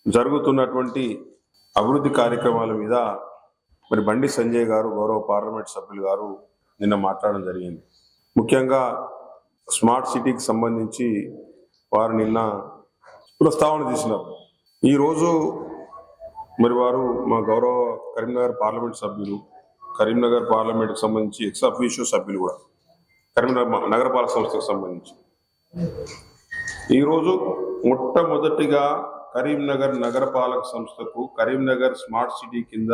జరుగుతున్నటువంటి అభివృద్ధి కార్యక్రమాల మీద మరి బండి సంజయ్ గారు గౌరవ పార్లమెంట్ సభ్యులు గారు నిన్న మాట్లాడడం జరిగింది. ముఖ్యంగా స్మార్ట్ సిటీకి సంబంధించి వారు నిన్న ప్రస్తావన చేసినారు. ఈరోజు మరి వారు మా గౌరవ కరీంనగర్ పార్లమెంట్ సభ్యులు, కరీంనగర్ పార్లమెంట్కి సంబంధించి ఎక్స్ అఫీషియో సభ్యులు కూడా కరీంనగర్ నగరపాలక సంస్థకు సంబంధించి ఈరోజు మొట్టమొదటిగా కరీంనగర్ నగరపాలక సంస్థకు కరీంనగర్ స్మార్ట్ సిటీ కింద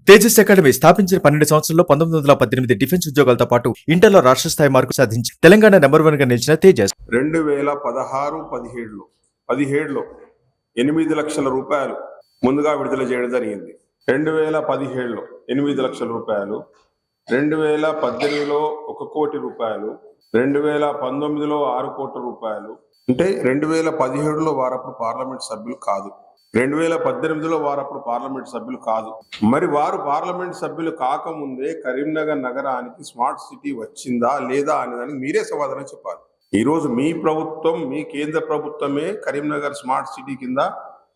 తేజస్ అకాడమీ స్థాపించిన 12 సంవత్సరాల్లో 1918 డిఫెన్స్ ఉద్యోగాలతో పాటు ఇంటర్లో రాష్ట్ర స్థాయి మార్కు సాధించి తెలంగాణ నెంబర్ 1 గా నిలిచిన తేజస్ 2016-17లో 8 లక్షల రూపాయలు ముందుగా విడుదల చేయడం జరిగింది. 2017లో 8 లక్షల రూపాయలు, 2018లో 1 కోటి రూపాయలు, 2019లో 6 కోట్ల రూపాయలు. అంటే 2017లో వారప్పుడు పార్లమెంట్ సభ్యులు కాదు, 2018లో వారప్పుడు పార్లమెంట్ సభ్యులు కాదు. మరి వారు పార్లమెంట్ సభ్యులు కాకముందే కరీంనగర్ నగరానికి స్మార్ట్ సిటీ వచ్చిందా లేదా అనే దానికి మీరే సమాధానం చెప్పాలి. ఈరోజు మీ ప్రభుత్వం, మీ కేంద్ర ప్రభుత్వమే కరీంనగర్ స్మార్ట్ సిటీ కింద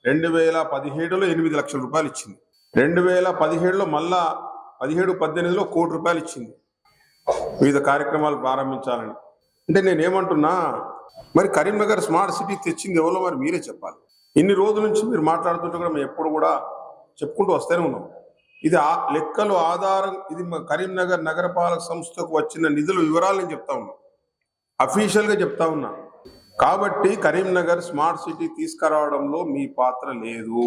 2017లో 8 లక్షల రూపాయలు ఇచ్చింది, 2017లో మళ్ళా 17-18లో 1 కోటి రూపాయలు ఇచ్చింది వివిధ కార్యక్రమాలు ప్రారంభించాలని. అంటే నేనేమంటున్నా, మరి కరీంనగర్ స్మార్ట్ సిటీ తెచ్చింది ఎవరో మరి మీరే చెప్పాలి. ఇన్ని రోజుల నుంచి మీరు మాట్లాడుతుంటే కూడా మేము ఎప్పుడు కూడా చెప్పుకుంటూ వస్తూనే ఉన్నాం. ఇది లెక్కలు ఆధారం, ఇది కరీంనగర్ నగరపాలక సంస్థకు వచ్చిన నిధుల వివరాలు నేను చెప్తా ఉన్నా, అఫీషియల్గా చెప్తా ఉన్నా. కాబట్టి కరీంనగర్ స్మార్ట్ సిటీ తీసుకురావడంలో మీ పాత్ర లేదు.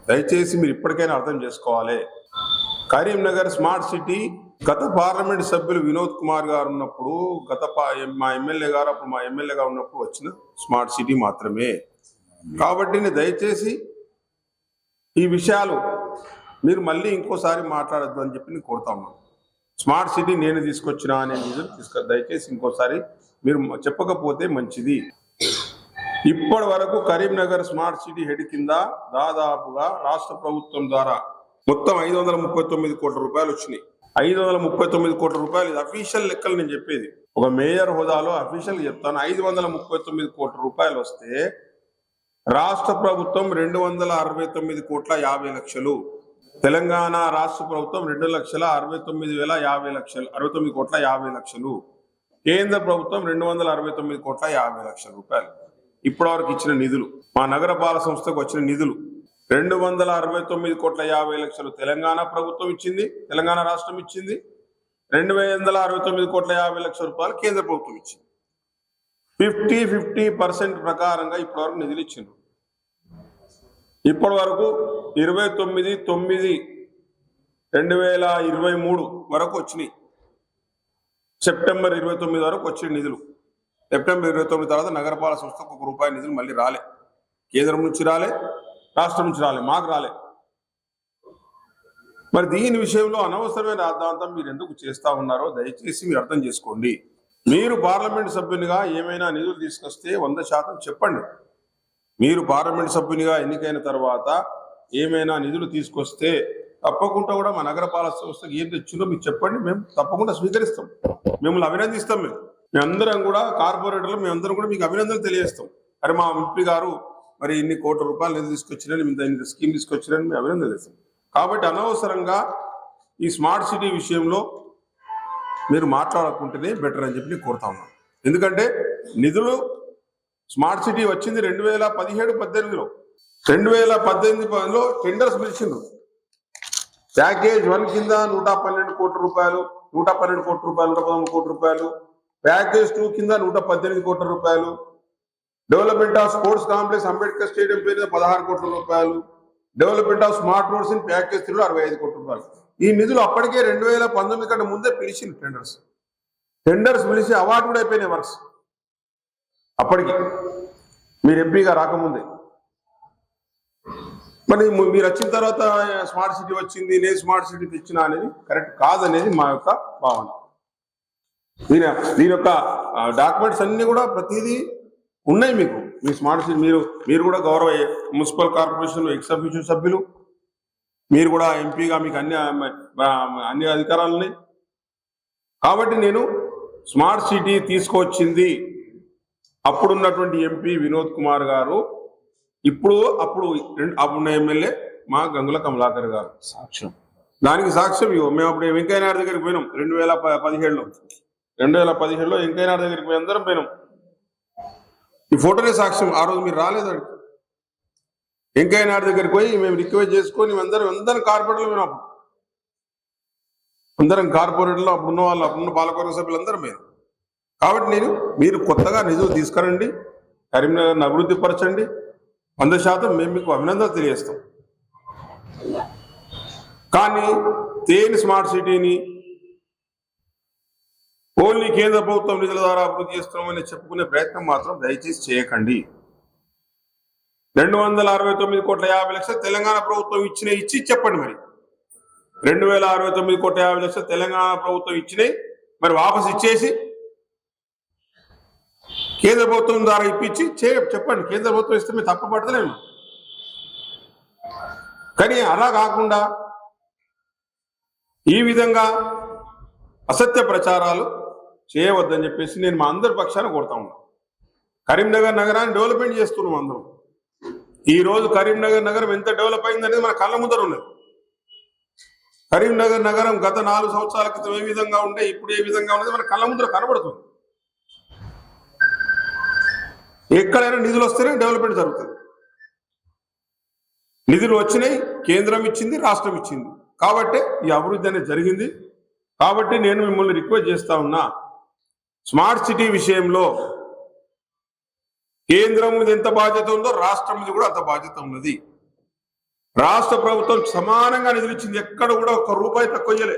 దయచేసి మీరు ఇప్పటికైనా అర్థం చేసుకోవాలి. కరీంనగర్ స్మార్ట్ సిటీ గత పార్లమెంట్ సభ్యులు వినోద్ కుమార్ గారు ఉన్నప్పుడు, మా ఎమ్మెల్యే గారు అప్పుడు మా ఎమ్మెల్యేగా ఉన్నప్పుడు వచ్చిన స్మార్ట్ సిటీ మాత్రమే. కాబట్టి నేను దయచేసి ఈ విషయాలు మీరు మళ్ళీ ఇంకోసారి మాట్లాడద్దు అని చెప్పి నేను కోరుతా ఉన్నాను. స్మార్ట్ సిటీ నేను తీసుకొచ్చినా అనే నిధులు దయచేసి ఇంకోసారి మీరు చెప్పకపోతే మంచిది. ఇప్పటి వరకు కరీంనగర్ స్మార్ట్ సిటీ హెడ్ కింద దాదాపుగా రాష్ట్ర ప్రభుత్వం ద్వారా మొత్తం 539 కోట్ల రూపాయలు వచ్చినాయి. 539 కోట్ల రూపాయలు, ఇది అఫీషియల్ లెక్కలు నేను చెప్పేది. ఒక మేయర్ హోదాలో అఫీషియల్ చెప్తాను. 539 కోట్ల రూపాయలు వస్తే రాష్ట్ర ప్రభుత్వం 269,50,00,000, తెలంగాణ రాష్ట్ర ప్రభుత్వం 2,69,50,00,000, కేంద్ర ప్రభుత్వం 269,50,00,000 రూపాయలు ఇప్పటి వరకు ఇచ్చిన నిధులు. మా నగరపాలక సంస్థకు వచ్చిన నిధులు 269,50,00,000 తెలంగాణ ప్రభుత్వం ఇచ్చింది, తెలంగాణ రాష్ట్రం ఇచ్చింది. 269,50,00,000 రూపాయలు కేంద్ర ప్రభుత్వం ఇచ్చింది. 50% ప్రకారంగా ఇప్పటి వరకు నిధులు ఇచ్చిండ్రు. ఇప్పటి వరకు 29/9/2023 వరకు వచ్చినాయి. సెప్టెంబర్ 29 వరకు వచ్చిన నిధులు. సెప్టెంబర్ 29 తర్వాత నగరపాలక సంస్థకు 1 రూపాయి నిధులు మళ్ళీ రాలే. కేంద్రం నుంచి రాలే, రాష్ట్రం నుంచి రాలే, మాకు రాలే. మరి దీని విషయంలో అనవసరమైన రాద్ధాంతం మీరు ఎందుకు చేస్తా ఉన్నారో దయచేసి మీరు అర్థం చేసుకోండి. మీరు పార్లమెంట్ సభ్యునిగా ఏమైనా నిధులు తీసుకొస్తే 100% చెప్పండి. మీరు పార్లమెంట్ సభ్యునిగా ఎన్నికైన తర్వాత ఏమైనా నిధులు తీసుకొస్తే తప్పకుండా కూడా మా నగరపాలక సంస్థకి ఏం తెచ్చిందో మీకు చెప్పండి, మేము తప్పకుండా స్వీకరిస్తాం, మిమ్మల్ని అభినందిస్తాం. మేమందరం కూడా కార్పొరేటర్లు, మేమందరం కూడా మీకు అభినందనలు తెలియజేస్తాం. అరే మా ఎంపీ గారు మరి ఇన్ని కోట్ల రూపాయలు నిధులు తీసుకొచ్చిరని, ఇంత స్కీమ్ తీసుకొచ్చిరని మేము అభినందనలు తెలియజేస్తాం. కాబట్టి అనవసరంగా ఈ స్మార్ట్ సిటీ విషయంలో మీరు మాట్లాడుకుంటేనే బెటర్ అని చెప్పి కోరుతా ఉన్నాను. ఎందుకంటే నిధులు స్మార్ట్ సిటీ వచ్చింది 2017-18లో. 2018-10లో టెండర్స్ పిలిచిండ్రు. ప్యాకేజ్ 1 కింద 112 కోట్ల రూపాయలు, 113 కోట్ల రూపాయలు. ప్యాకేజ్ 2 కింద 118 కోట్ల రూపాయలు. Development of sports complex Ambedkar stadium పేరు 16 కోట్ల రూపాయలు. Development of smart roads in package 3లో 65 కోట్ల రూపాయలు. ఈ నిధులు అప్పటికే 2019 కంటే ముందే పిలిచింది. టెండర్స్ పిలిచి అవార్డు కూడా అయిపోయినాయి వర్క్స్ అప్పటికి, మీరు ఎంపీగా రాకముందే. మరి మీరు వచ్చిన తర్వాత స్మార్ట్ సిటీ వచ్చింది, నేను స్మార్ట్ సిటీ తెచ్చినా అనేది కరెక్ట్ కాదనేది మా యొక్క భావన. దీని యొక్క డాక్యుమెంట్స్ అన్ని కూడా ప్రతిదీ ఉన్నాయి మీకు. మీ స్మార్ట్ సిటీ మీరు కూడా గౌరవ మున్సిపల్ కార్పొరేషన్ ఎక్స్ అఫీషియో సభ్యులు, మీరు కూడా ఎంపీగా మీకు అన్ని అధికారాలు ఉన్నాయి. కాబట్టి నేను స్మార్ట్ సిటీ తీసుకొచ్చింది అప్పుడున్నటువంటి ఎంపీ వినోద్ కుమార్ గారు ఇప్పుడు అప్పుడు ఎమ్మెల్యే మా గంగుల కమలాకర్ గారు సాక్ష్యం. దానికి సాక్ష్యం ఇవ్వ. మేము అప్పుడు వెంకయ్య నాయుడు దగ్గరికి పోయినాం 2017లో వెంకయ్య నాయుడు దగ్గరికి పోయి అందరం పోయినాం. ఈ ఫోటోనే సాక్ష్యం. ఆ రోజు మీరు రాలేదండి. వెంకయ్య నాయుడు దగ్గరికి పోయి మేము రిక్వెస్ట్ చేసుకొని అందరం కార్పొరేటర్లు పోయినాం. అందరం కార్పొరేటర్లో అప్పుడున్న వాళ్ళు అప్పుడున్న పాలకవర్గ సభ్యులు అందరం పోయినాం. కాబట్టి మీరు కొత్తగా నిధులు తీసుకురండి, కరీంనగర్ని అభివృద్ధి పరచండి, 100% మేము మీకు అభినందన తెలియజేస్తాం. కానీ తేని స్మార్ట్ సిటీని ఓన్లీ కేంద్ర ప్రభుత్వం నిధుల ద్వారా అభివృద్ధి చేస్తున్నామని చెప్పుకునే ప్రయత్నం మాత్రం దయచేసి చేయకండి. 269,50,00,000 తెలంగాణ ప్రభుత్వం ఇచ్చి చెప్పండి. మరి 2,069,50,00,000 తెలంగాణ ప్రభుత్వం ఇచ్చినాయి, మరి వాపసు ఇచ్చేసి కేంద్ర ప్రభుత్వం ద్వారా ఇప్పించి చెప్పండి. కేంద్ర ప్రభుత్వం ఇస్తే మేము తప్పపడతలేము. కానీ అలా కాకుండా ఈ విధంగా అసత్య ప్రచారాలు చేయవద్దని చెప్పేసి నేను మా అందరి పక్షాన కోరుతా ఉన్నాను. కరీంనగర్ నగరాన్ని డెవలప్మెంట్ చేస్తున్నాం అందరం. ఈ రోజు కరీంనగర్ నగరం ఎంత డెవలప్ అయిందనేది మన కళ్ళ ముందర ఉన్నది. కరీంనగర్ నగరం గత 4 సంవత్సరాల క్రితం ఏ విధంగా ఉండే, ఇప్పుడు ఏ విధంగా ఉన్నది మన కళ్ళ ముందర కనబడుతుంది. ఎక్కడైనా నిధులు వస్తేనే డెవలప్మెంట్ జరుగుతుంది. నిధులు వచ్చినాయి, కేంద్రం ఇచ్చింది, రాష్ట్రం ఇచ్చింది, కాబట్టి ఈ అభివృద్ధి అనేది జరిగింది. కాబట్టి నేను మిమ్మల్ని రిక్వెస్ట్ చేస్తా ఉన్నా, స్మార్ట్ సిటీ విషయంలో కేంద్రం మీద ఎంత బాధ్యత ఉందో రాష్ట్రం మీద కూడా అంత బాధ్యత ఉన్నది. రాష్ట్ర ప్రభుత్వం సమానంగా నిధులు ఇచ్చింది. ఎక్కడ కూడా ₹1 తక్కువ ఇయ్యలే.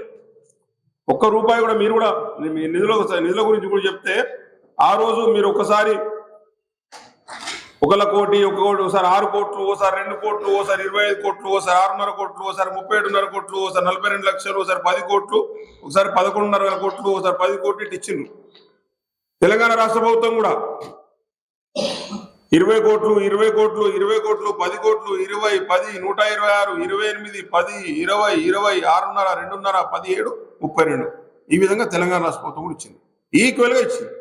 ₹1 కూడా మీరు కూడా నిధుల గురించి కూడా చెప్తే, ఆ రోజు మీరు ఒకసారి 1 కోటి, ఒకసారి 6 కోట్లు, ఓసారి 2 కోట్లు, ఓసారి 25 కోట్లు, ఓసారి 6.5 కోట్లు, ఓసారి 37.5 కోట్లు, ఓసారి 42 లక్షలు, ఓసారి 10 కోట్లు, ఒకసారి 11.5 కోట్లు, ఓసారి 10 కోట్లు ఇచ్చిండ్రు. తెలంగాణ రాష్ట్ర ప్రభుత్వం కూడా 20 కోట్లు, 20 కోట్లు, 20 కోట్లు, 10 కోట్లు, 20, 10, 126, 28, 10, 20, 20, 6.5, 2.5, 17, 32 ఈ విధంగా తెలంగాణ రాష్ట్ర ప్రభుత్వం కూడా ఇచ్చింది. ఈక్వల్గా ఇచ్చింది.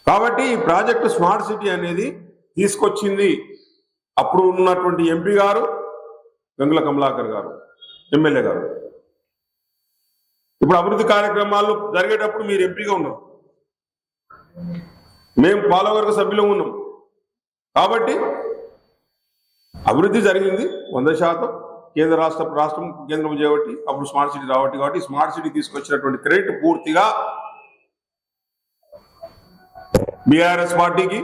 కాబట్టి ఈ ప్రాజెక్టు స్మార్ట్ సిటీ అనేది తీసుకొచ్చింది అప్పుడు ఉన్నటువంటి ఎంపీ గారు గంగుల కమలాకర్ గారు, ఎమ్మెల్యే గారు. ఇప్పుడు అభివృద్ధి కార్యక్రమాలు జరిగేటప్పుడు మీరు ఎంపీగా ఉన్నారు, మేము పాలకవర్గ సభ్యులం ఉన్నాం. కాబట్టి అభివృద్ధి జరిగింది 100%. రాష్ట్రం కేంద్రం చేయబట్టి అప్పుడు స్మార్ట్ సిటీ కాబట్టి స్మార్ట్ సిటీ తీసుకొచ్చినటువంటి క్రెడిట్ పూర్తిగా బీఆర్ఎస్ పార్టీకి,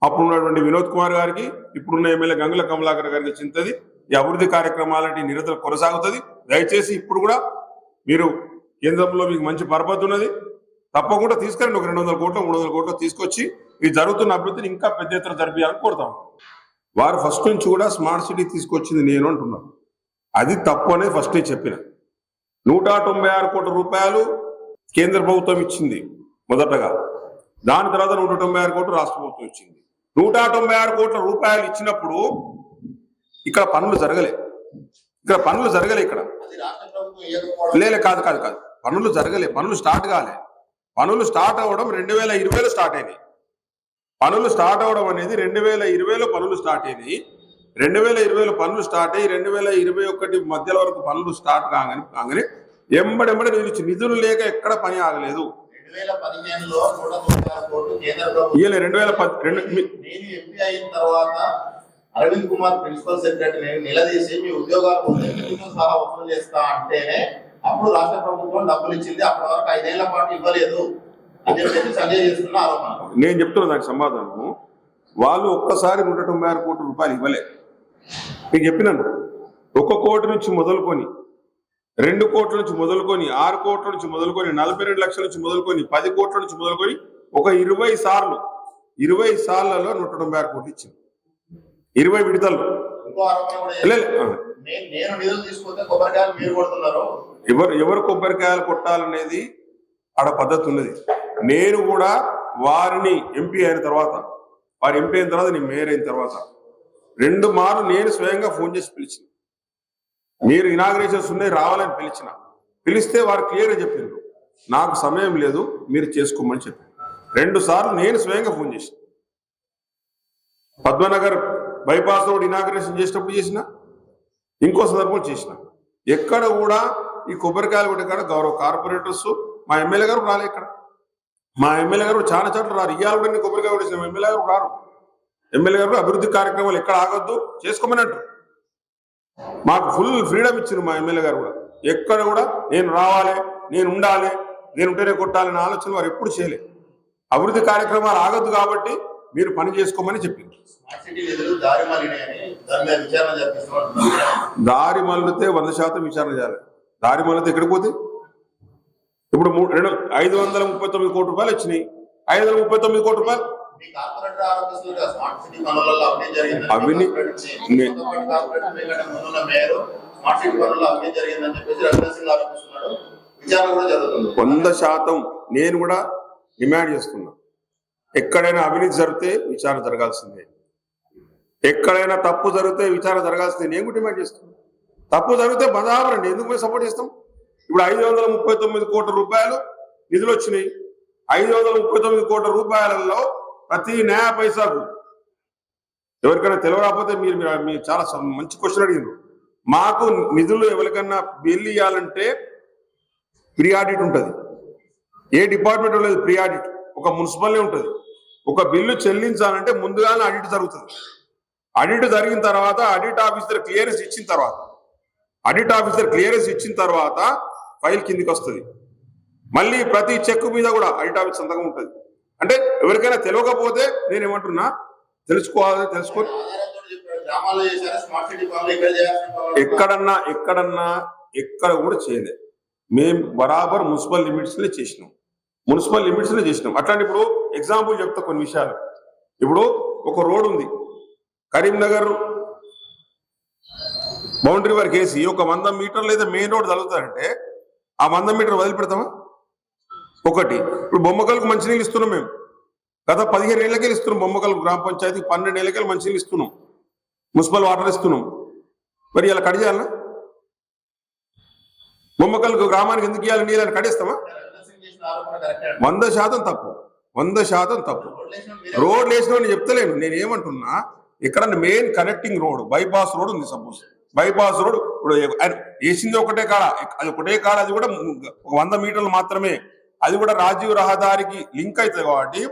అప్పుడున్నటువంటి వినోద్ కుమార్ గారికి, ఇప్పుడున్న ఎమ్మెల్యే గంగుల కమలాకర్ గారికి చింతది. ఈ అభివృద్ధి కార్యక్రమాలంటే నిరంతరం కొనసాగుతుంది. దయచేసి ఇప్పుడు కూడా మీరు కేంద్రంలో మీకు మంచి పరపతి ఉన్నది, తప్పకుండా తీసుకురండి. ఒక 200 కోట్లు 300 కోట్లు తీసుకొచ్చి ఈ జరుగుతున్న అభివృద్ధిని ఇంకా పెద్ద ఎత్తున జరిపించాలని కోరుతాం. వారు ఫస్ట్ నుంచి కూడా స్మార్ట్ సిటీ తీసుకొచ్చింది నేను అంటున్నారు. అది తప్పు అనేది ఫస్ట్ చెప్పిన. 196 కోట్ల రూపాయలు కేంద్ర ప్రభుత్వం ఇచ్చింది మొదటగా, దాని తర్వాత 196 కోట్లు రాష్ట్ర ప్రభుత్వం ఇచ్చింది. 196 కోట్ల రూపాయలు ఇచ్చినప్పుడు ఇక్కడ పనులు జరగలే. ఇక్కడ కాదు పనులు జరగలే. పనులు స్టార్ట్ కాలే. పనులు స్టార్ట్ అవ్వడం 2020లో స్టార్ట్ అయినాయి. పనులు స్టార్ట్ అవ్వడం అనేది 2020లో పనులు స్టార్ట్ అయినాయి. 2020లో పనులు స్టార్ట్ అయ్యి 2021 మధ్యలో వరకు పనులు స్టార్ట్ కాగానే ఎంబడెంబడి నిధులు లేక ఎక్కడ పని ఆగలేదు. 2015లో 196 కోట్లు కేంద్ర ప్రభుత్వం 2012 నేను ఎంపీ అయిన తర్వాత అరవింద్ కుమార్ ప్రిన్సిపల్ సెక్రటరీ నిలదీసి మీ ఉద్యోగాలు సహా వసూలు చేస్తా అంటేనే అప్పుడు రాష్ట్ర ప్రభుత్వం డబ్బులు ఇచ్చింది. అప్పటి వరకు 5 ఏళ్ల పాటు ఇవ్వలేదు అని చెప్పి సంజయ్ చేస్తున్న ఆరోపణ. నేను చెప్తున్నా దానికి సమాధానం. వాళ్ళు ఒక్కసారి 196 కోట్ల రూపాయలు ఇవ్వలే. నేను చెప్పినాను, 1 కోటి నుంచి మొదలుకొని 2 కోట్ల నుంచి మొదలుకొని 6 కోట్ల నుంచి మొదలుకొని 42 లక్షల నుంచి మొదలుకొని 10 కోట్ల నుంచి మొదలుకొని ఒక 20 సార్లలో 196 కోట్లు ఇచ్చింది. 20 విడతల్లో. నేను నిధులు తీసుకుంటే కొబ్బరికాయలు మీరు కొడుతున్నారు. ఎవరు కొబ్బరికాయలు కొట్టాలనేది ఆడ పద్ధతి ఉన్నది. నేను కూడా వారిని ఎంపీ అయిన తర్వాత, నేను మేయర్ అయిన తర్వాత 2 మార్లు నేను స్వయంగా ఫోన్ చేసి పిలిచిన. మీరు ఇనాగ్రేషన్స్ ఉన్నాయి రావాలని పిలిస్తే వారు క్లియర్గా చెప్పారు, నాకు సమయం లేదు మీరు చేసుకోమని చెప్పారు. 2 సార్లు నేను స్వయంగా ఫోన్ చేసిన. పద్మనగర్ బైపాస్ రోడ్ ఇనాగ్రేషన్ చేసినప్పుడు చేసిన, ఇంకో సందర్భంలో చేసిన. ఎక్కడ కూడా ఈ కొబ్బరికాయలు కొట్టే కాడ గౌరవ కార్పొరేటర్స్, మా ఎమ్మెల్యే గారు రాలే. ఇక్కడ మా ఎమ్మెల్యే గారు చాలా చోట్ల రారు. ఇవాళ కూడా నేను కొబ్బరికాయ కొట్టేసిన ఎమ్మెల్యే గారు రారు. ఎమ్మెల్యే గారు అభివృద్ధి కార్యక్రమాలు ఎక్కడ ఆగొద్దు చేసుకోమని అంటారు. మాకు ఫుల్ ఫ్రీడమ్ ఇచ్చింది మా ఎమ్మెల్యే గారు కూడా. ఎక్కడ కూడా నేను రావాలి, నేను ఉండాలి, నేను ఉంటేనే కొట్టాలనే ఆలోచన వారు ఎప్పుడు చేయలేదు. అభివృద్ధి కార్యక్రమాలు ఆగొద్దు కాబట్టి మీరు పని చేసుకోమని చెప్పింది. దారి మళ్ళితే 100% విచారణ చేయాలి. దారి మళ్ళితే ఎక్కడికి పోతే ఇప్పుడు 539 కోట్ల రూపాయలు వచ్చినాయి. 539 కోట్ల రూపాయలు అవిని 100% నేను కూడా డిమాండ్ చేస్తున్నా. ఎక్కడైనా అవినీతి జరిగితే విచారణ జరగాల్సిందే, ఎక్కడైనా తప్పు జరిగితే విచారణ జరగాల్సిందే. నేను కూడా డిమాండ్ చేస్తున్నా. తప్పు జరిగితే బదాబరండి, ఎందుకు మేము సపోర్ట్ చేస్తాం? ఇప్పుడు 539 కోట్ల రూపాయలు నిధులు వచ్చినాయి. 539 కోట్ల రూపాయలలో ప్రతి న్యాయ పైసాకు ఎవరికైనా తెలియకపోతే మీరు చాలా మంచి క్వశ్చన్ అడిగారు. మాకు నిధులు ఎవరికన్నా బిల్లు ఇవ్వాలంటే ప్రీ ఆడిట్ ఉంటుంది. ఏ డిపార్ట్మెంట్ లేదు ప్రీ ఆడిట్, ఒక మున్సిపల్లే ఉంటుంది. ఒక బిల్లు చెల్లించాలంటే ముందుగానే ఆడిట్ జరుగుతుంది. ఆడిట్ జరిగిన తర్వాత ఆడిట్ ఆఫీసర్ క్లియరెన్స్ ఇచ్చిన తర్వాత ఫైల్ కిందికి వస్తుంది. మళ్ళీ ప్రతి చెక్ మీద కూడా ఆడిట్ ఆఫీస్ సంతకం ఉంటుంది. అంటే ఎవరికైనా తెలియకపోతే నేను ఏమంటున్నా, తెలుసుకొని ఎక్కడ కూడా చేయలేదు. మేము బరాబర్ మున్సిపల్ లిమిట్స్లో చేసినాం. అట్లాంటి ఇప్పుడు ఎగ్జాంపుల్ చెప్తా కొన్ని విషయాలు. ఇప్పుడు ఒక రోడ్ ఉంది, కరీంనగర్ బౌండరీ వరకు వేసి ఒక 100 మీటర్లు అయితే మెయిన్ రోడ్ తగులుతారంటే ఆ 100 మీటర్ వదిలిపెడతామా? ఒకటి. ఇప్పుడు బొమ్మకల్కు మంచినీళ్ళు ఇస్తున్నాం. మేము గత 15 ఏళ్ళకే ఇస్తున్నాం. బొమ్మకల్కు గ్రామ పంచాయతీకి 12 ఏళ్ళకే మంచినీళ్ళు ఇస్తున్నాం, మున్సిపల్ వాటర్ ఇస్తున్నాం. మరి ఇలా కట్ చేయాలన్నా? బొమ్మకల్కు గ్రామానికి ఎందుకు ఇవ్వాలి నీళ్ళని కడిస్తామా? 100% తప్పు. రోడ్లు వేసిన చెప్తలేను. నేను ఏమంటున్నా, ఇక్కడ main connecting road bypass road ఉంది. సపోజ్ బైపాస్ రోడ్ ఇప్పుడు వేసింది ఒకటే కాడ, అది కూడా 100 మీటర్లు మాత్రమే. అది కూడా రాజీవ్ రహదారికి లింక్ అవుతుంది కాబట్టి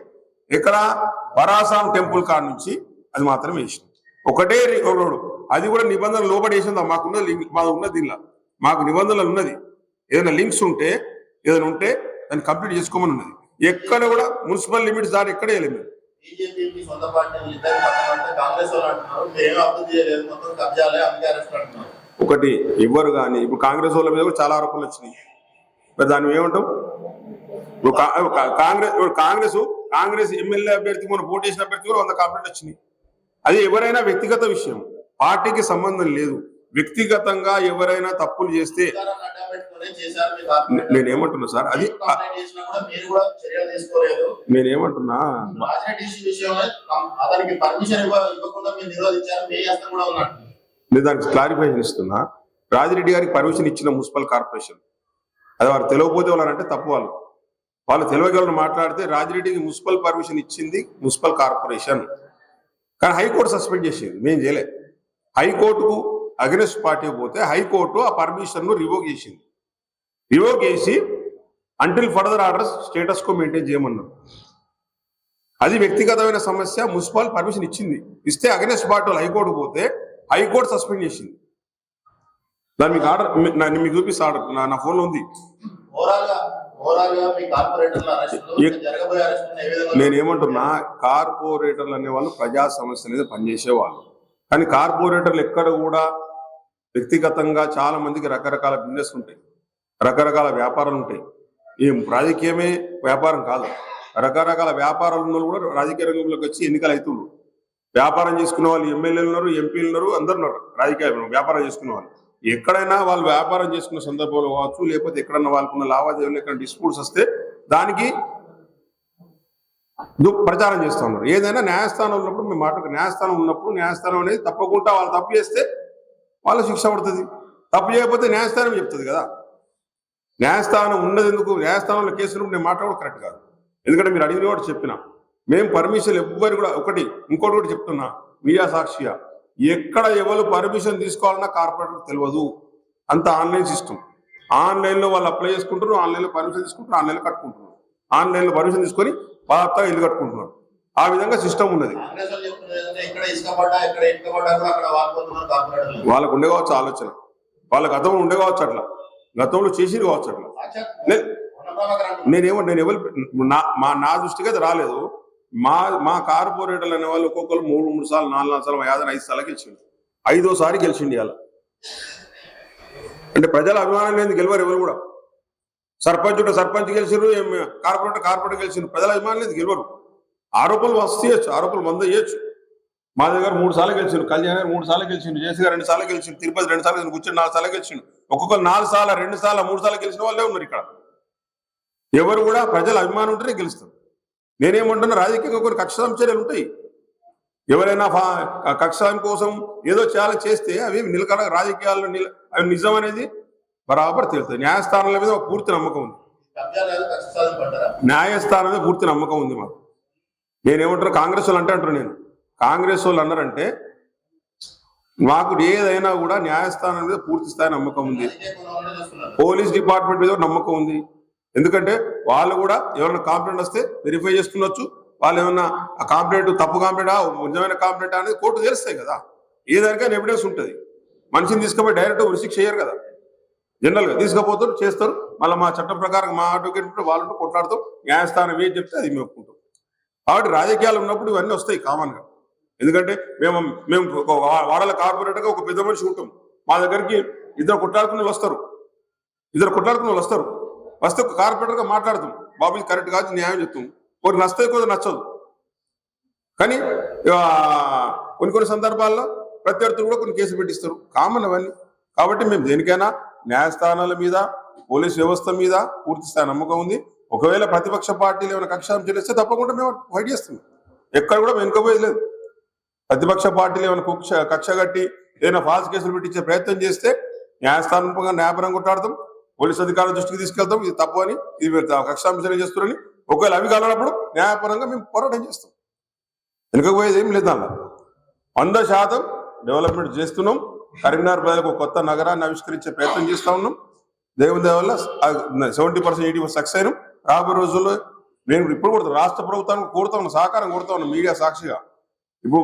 ఇక్కడ పరాసాం టెంపుల్ కాడ నుంచి అది మాత్రమే వేసింది. ఒకటే రోడ్, అది కూడా నిబంధనలు లోబడి వేసిందా? మాకున్న దీనిలో మాకు నిబంధనలు ఉన్నది. ఏదైనా లింక్స్ ఉంటే ఏదైనా ఉంటే దాన్ని కంప్లీట్ చేసుకోమని ఉన్నది. ఎక్కడ కూడా మున్సిపల్ లిమిట్స్ దాని ఎక్కడ వేయలేదు. ఒకటి ఇవ్వరు కానీ ఇప్పుడు కాంగ్రెస్ వాళ్ళ మీద కూడా చాలా ఆరోపణలు వచ్చినాయి. మరి దాన్ని ఏమంటాం? కాంగ్రెస్ ఎమ్మెల్యే అభ్యర్థి మనం పోటీ చేసిన అభ్యర్థి కూడా 100 కంప్లైంట్ వచ్చినాయి. అది ఎవరైనా వ్యక్తిగత విషయం, పార్టీకి సంబంధం లేదు. వ్యక్తిగతంగా ఎవరైనా తప్పులు చేస్తే నేనేమంటున్నా సార్, అది నేనేమంటున్నా, నేను దానికి క్లారిఫికేషన్ ఇస్తున్నా. రాజిరెడ్డి గారికి పర్మిషన్ ఇచ్చిన మున్సిపల్ కార్పొరేషన్, అది వారు తెలియకపోతే వాళ్ళంటే తప్పు. వాళ్ళు తెలియగలను మాట్లాడితే రాజిరెడ్డికి మున్సిపల్ పర్మిషన్ ఇచ్చింది మున్సిపల్ కార్పొరేషన్, కానీ హైకోర్టు సస్పెండ్ చేసింది. మేము చేయలే. హైకోర్టుకు అగెన్స్ట్ పార్టీ పోతే హైకోర్టు ఆ పర్మిషన్ను రివోక్ చేసి until further orders status quo maintain చేయమన్నారు. అది వ్యక్తిగతమైన సమస్య. మున్సిపల్ పర్మిషన్ ఇస్తే అగెన్స్ట్ పార్టీ హైకోర్టు పోతే హైకోర్టు సస్పెండ్ చేసింది. దాన్ని మీకు ఆర్డర్ మీకు చూపిస్తే ఆర్డర్ నా ఫోన్లో ఉంది. నేనేమంటున్నా, కార్పొరేటర్లు అనేవాళ్ళు ప్రజా సమస్య అనేది పనిచేసేవాళ్ళు. కానీ కార్పొరేటర్లు ఎక్కడ కూడా వ్యక్తిగతంగా చాలా మందికి రకరకాల బిజినెస్ ఉంటాయి, రకరకాల వ్యాపారాలు ఉంటాయి. ఏం రాజకీయమే వ్యాపారం కాదు. రకరకాల వ్యాపారాలు ఉన్న కూడా రాజకీయ రంగంలోకి వచ్చి ఎన్నికలు అవుతున్నారు. వ్యాపారం చేసుకునే వాళ్ళు ఎమ్మెల్యేలు ఉన్నారు, ఎంపీలు ఉన్నారు, అందరు ఉన్నారు. రాజకీయ వ్యాపారం చేసుకునే వాళ్ళు ఎక్కడైనా వాళ్ళు వ్యాపారం చేసుకున్న సందర్భంలో కావచ్చు, లేకపోతే ఎక్కడన్నా వాళ్ళకున్న లావాదేవీలు ఎక్కడ డిస్ప్యూట్స్ వస్తే దానికి ప్రచారం చేస్తూ ఉన్నారు. ఏదైనా న్యాయస్థానం ఉన్నప్పుడు మేము న్యాయస్థానం ఉన్నప్పుడు న్యాయస్థానం అనేది తప్పకుండా వాళ్ళు తప్పు చేస్తే వాళ్ళ శిక్ష పడుతుంది. తప్పు చేయకపోతే న్యాయస్థానం చెప్తుంది కదా. న్యాయస్థానం ఉన్నది ఎందుకు? న్యాయస్థానంలో కేసులు నేను మాట్లాడడం కరెక్ట్ కాదు. ఎందుకంటే మీరు అడిగిన కూడా చెప్పిన మేము పర్మిషన్ ఎవ్వరు కూడా ఇంకోటి కూడా చెప్తున్నా మీడియా సాక్షిగా, ఎక్కడ ఎవరు పర్మిషన్ తీసుకోవాలన్నా కార్పొరేటర్ తెలియదు. అంత ఆన్లైన్ సిస్టమ్. ఆన్లైన్లో వాళ్ళు అప్లై చేసుకుంటారు, ఆన్లైన్లో పర్మిషన్ తీసుకుంటారు, ఆన్లైన్లో కట్టుకుంటున్నారు, ఆన్లైన్లో పర్మిషన్ తీసుకొని బాగా ఇల్లు కట్టుకుంటున్నారు. ఆ విధంగా సిస్టమ్ ఉన్నది. కాంగ్రెస్ వాళ్ళు చెప్తున్నారు ఏంటంటే ఇక్కడ ఇసుక పడ్డా ఇక్కడ ఇటుక పడ్డా కూడా అక్కడ వాడుకుంటున్నారు కార్పొరేటర్లు. వాళ్ళకు ఉండే కావచ్చు ఆలోచన, వాళ్ళ గతంలో ఉండే కావచ్చు, అట్లా గతంలో చేసి కావచ్చు అట్లా. నేను ఎవరు నా దృష్టికి అది రాలేదు. మా కార్పొరేటర్లు అనే వాళ్ళు ఒక్కొక్కరు 3 సార్లు 4 సార్లు 5 సార్లు గెలిచిండు, 5వ సారి గెలిచిండు. ఇవాళ అంటే ప్రజల అభిమానం లేని గెలవరు ఎవరు కూడా. సర్పంచ్ గెలిచిరు, కార్పొరేటర్ గెలిచిండు, ప్రజల అభిమానం లేదు గెలవరు. ఆరోపణలు వస్తేయచ్చు, ఆరోపణలు మంద చేయొచ్చు. మా దగ్గర 3 సార్లు గెలిచిండు, కళ్యాణ్ గారు 3 సార్లు గెలిచిండు, జేసీ గారు 2 సార్లు గెలిచిండు, తిరుపతి 2 సార్లు, కూర్చొని 4 సార్లు గెలిచిండు. ఒక్కొక్కరు 4 సార్లు 2 సార్లు 3 సార్లు గెలిచిన వాళ్ళే ఉన్నారు ఇక్కడ. ఎవరు కూడా ప్రజల అభిమానం ఉంటేనే గెలుస్తారు. నేనేమంటున్నా, రాజకీయంగా కొన్ని కక్ష సంచర్యలు ఉంటాయి. ఎవరైనా కక్షం కోసం ఏదో చాలా చేస్తే అవి నిలకడ రాజకీయాల్లో అవి నిజం అనేది బరాబర్ తెలుస్తుంది. న్యాయస్థానాల మీద ఒక పూర్తి నమ్మకం ఉంది. న్యాయస్థానం మీద పూర్తి నమ్మకం ఉంది మాకు. నేనేమంటారు, కాంగ్రెస్ వాళ్ళు అంటారు, నేను కాంగ్రెస్ వాళ్ళు అన్నారంటే మాకు ఏదైనా కూడా న్యాయస్థానం మీద పూర్తి స్థాయి నమ్మకం ఉంది, పోలీస్ డిపార్ట్మెంట్ మీద నమ్మకం ఉంది. ఎందుకంటే వాళ్ళు కూడా ఎవరైనా కాంప్లైంట్ వస్తే వెరిఫై చేసుకున్నచ్చు. వాళ్ళు ఏమన్నా ఆ కాంప్లైంట్ తప్పు కాంప్లైంటా నిజమైన కాంప్లైంట్ అనేది కోర్టు తెలుస్తాయి కదా. ఏదానికైనా ఎవిడెన్స్ ఉంటుంది. మనిషిని తీసుకుపోయి డైరెక్ట్ ఉరిశిక్ష చేయరు కదా, జనరల్గా తీసుకుపోతారు, చేస్తారు. మళ్ళీ మా చట్టం ప్రకారం మా అడ్వకేట్ వాళ్ళంటూ కొట్లాడుతాం, న్యాయస్థానం ఏం చెప్తే అది మేము ఒప్పుకుంటాం. కాబట్టి రాజకీయాలు ఉన్నప్పుడు ఇవన్నీ వస్తాయి కామన్గా. ఎందుకంటే మేము ఒక వాడల కార్పొరేటర్గా ఒక పెద్ద మనిషి ఉంటాం. మా దగ్గరికి ఇద్దరు కొట్లాడుకునే వాళ్ళు వస్తారు. వస్తే ఒక కార్పొరేటర్గా మాట్లాడుతాం, బాబు ఇది కరెక్ట్ కాదు, న్యాయం చెప్తాం. కొన్ని నస్తాయి, కొంచెం నచ్చదు. కానీ కొన్ని సందర్భాల్లో ప్రత్యర్థులు కూడా కొన్ని కేసులు పెట్టిస్తారు, కామన్ అవన్నీ. కాబట్టి మేము దేనికైనా న్యాయస్థానాల మీద, పోలీస్ వ్యవస్థ మీద పూర్తి స్థాయి నమ్మకం ఉంది. ఒకవేళ ప్రతిపక్ష పార్టీలు ఏమైనా కక్షాంశం చేస్తే తప్పకుండా మేము ఫైట్ చేస్తాం. ఎక్కడ కూడా వెనుకపోయేది లేదు. ప్రతిపక్ష పార్టీలు ఏమైనా కక్ష కట్టి ఏదైనా ఫాల్స్ కేసులు పెట్టించే ప్రయత్నం చేస్తే న్యాయపరంగా కొట్లాడతాం, పోలీస్ అధికారుల దృష్టికి తీసుకెళ్తాం, ఇది తప్పు అని, ఇది కక్షాంశం చేస్తున్నారని. ఒకవేళ అవి కాలనప్పుడు న్యాయపరంగా మేము పోరాటం చేస్తాం. వెనుకపోయేది ఏం లేదు. దానిలో 100% డెవలప్మెంట్ చేస్తున్నాం. కరీంనగర్ ప్రజలకు కొత్త నగరాన్ని ఆవిష్కరించే ప్రయత్నం చేస్తూ ఉన్నాం. దేవుని దయ వల్ల 70% 80% సక్సెస్ అయినాం. రాబోయే రోజుల్లో నేను ఇప్పుడు కూడా రాష్ట్ర ప్రభుత్వానికి కోరుతా ఉన్నా, సహకారం కోరుతా ఉన్నా మీడియా సాక్షిగా. ఇప్పుడు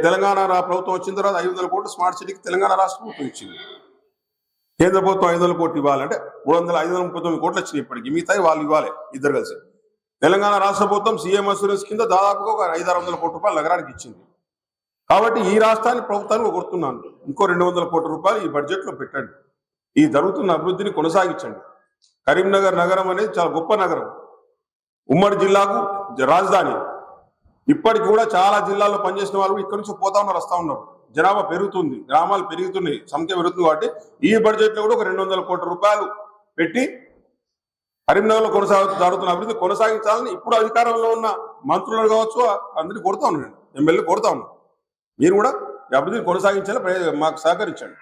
తెలంగాణ ప్రభుత్వం వచ్చిన తర్వాత 500 కోట్లు స్మార్ట్ సిటీకి తెలంగాణ రాష్ట్ర ప్రభుత్వం ఇచ్చింది. కేంద్ర ప్రభుత్వం 500 కోట్లు ఇవ్వాలంటే 539 కోట్లు వచ్చినాయి. ఇప్పటికి మిగతాయి వాళ్ళు ఇవ్వాలి, ఇద్దరు కలిసి. తెలంగాణ రాష్ట్ర ప్రభుత్వం సీఎం అసూరెన్స్ కింద దాదాపుగా ఒక 500-600 కోట్ల రూపాయలు నగరానికి ఇచ్చింది. కాబట్టి ఈ రాష్ట్రాన్ని ప్రభుత్వానికి కోరుతున్నాను, ఇంకో 200 కోట్ల రూపాయలు ఈ బడ్జెట్లో పెట్టండి. ఈ జరుగుతున్న అభివృద్ధిని కొనసాగించండి. కరీంనగర్ నగరం అనేది చాలా గొప్ప నగరం, ఉమ్మడి జిల్లాకు రాజధాని. ఇప్పటికి కూడా చాలా జిల్లాల్లో పనిచేసిన వాళ్ళు ఇక్కడి నుంచి పోతా ఉన్నారు, వస్తూ ఉన్నారు. జనాభా పెరుగుతుంది, గ్రామాలు పెరుగుతున్నాయి, సంఖ్య పెరుగుతుంది. కాబట్టి ఈ బడ్జెట్లో కూడా ఒక 200 కోట్ల రూపాయలు పెట్టి కరీంనగర్లో జరుగుతున్న అభివృద్ధి కొనసాగించాలని ఇప్పుడు అధికారంలో ఉన్న మంత్రులు కావచ్చు అందరినీ కోరుతా ఉన్నాను, ఎమ్మెల్యే కోరుతా ఉన్నాను. మీరు కూడా ఈ అభివృద్ధిని కొనసాగించాలని మాకు సహకరించండి.